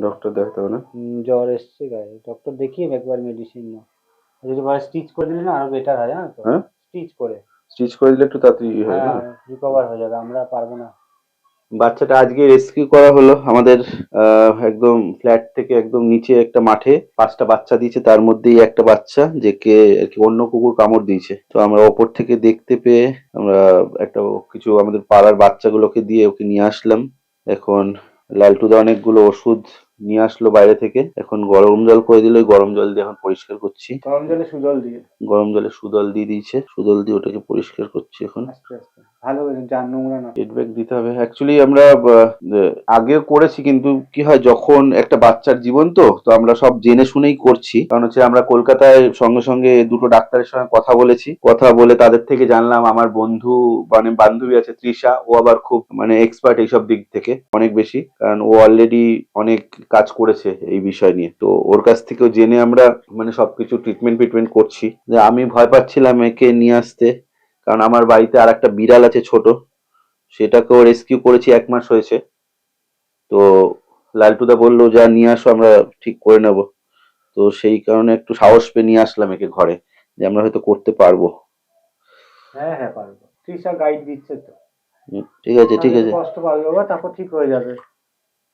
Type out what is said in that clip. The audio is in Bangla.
ডক্টর দেখাতে হবে না? জ্বর এসছে গায়ে, ডক্টর দেখিয়ে একবার মেডিসিন নাও। যদি বলে স্টিচ করে দিলে না আরো বেটার হয়, জানো তো? হ্যাঁ, স্টিচ করে। স্টিচ করে দিলে একটু তাড়াতাড়ি হয় হ্যাঁ, না? রিকভার হয়ে যাবে, আমরা পারবো না। বাচ্চাটা আজকে রেস্কিউ করা হলো আমাদের একদম ফ্ল্যাট থেকে একদম নিচে একটা মাঠে 5টা বাচ্চা দিয়েছে, তার মধ্যেই একটা বাচ্চা যেকে আর কি অন্য কুকুর কামড় দিয়েছে। তো আমরা ওপর থেকে দেখতে পেয়ে আমরা একটা কিছু আমাদের পাড়ার বাচ্চাগুলোকে দিয়ে ওকে নিয়ে আসলাম। এখন লালটুদা অনেকগুলো ওষুধ নিয়ে আসলো বাইরে থেকে, এখন গরম জল করে দিল, ওই গরম জল দিয়ে এখন পরিষ্কার করছি। গরম জলে সুজল দিয়ে। গরম জলে সুদল দিয়ে দিয়েছে, সুদল দিয়ে ওটাকে পরিষ্কার করছি এখন। আস্তে আস্তে ভালো হয়ে যান, নোংরা না। ফিডব্যাক দিতে হবে। অ্যাকচুয়ালি আমরা আগেও করেছি, কিন্তু কি হয় যখন একটা বাচ্চার জীবন, তো আমরা সব জেনে শুনেই করছি। কারণ হচ্ছে আমরা কলকাতায় সঙ্গে সঙ্গে দুটো ডাক্তারের সঙ্গে কথা বলেছি, কথা বলে তাদের থেকে জানলাম। আমার বন্ধু মানে বান্ধবী আছে তৃষা, ও আবার খুব মানে এক্সপার্ট এইসব দিক থেকে অনেক বেশি, কারণ ও অলরেডি অনেক কাজ করেছে এই বিষয় নিয়ে। তো ওর কাছ থেকেও জেনে আমরা মানে সবকিছু ট্রিটমেন্ট করছি। যে আমি ভয় পাচ্ছিলাম একে নিয়ে আসতে, কারণ আমার বাড়িতে আর একটা বিড়াল আছে ছোট, সেটাকেও রেস্কিউ করেছি, 1 মাস হয়েছে। তো লালটুদা বললো যা নিয়ে আসো, আমরা ঠিক করে নেব। তো সেই কারণে একটু সাহস পেয়ে নিয়ে আসলাম একে ঘরে, যে আমরা হয়তো করতে পারবো। হ্যাঁ হ্যাঁ, পারবো। তৃষা গাইড দিচ্ছে তো। ঠিক আছে, ঠিক তাহলে একটু আছে। কষ্ট পাবে বাবা, তারপর ঠিক হয়ে যাবে।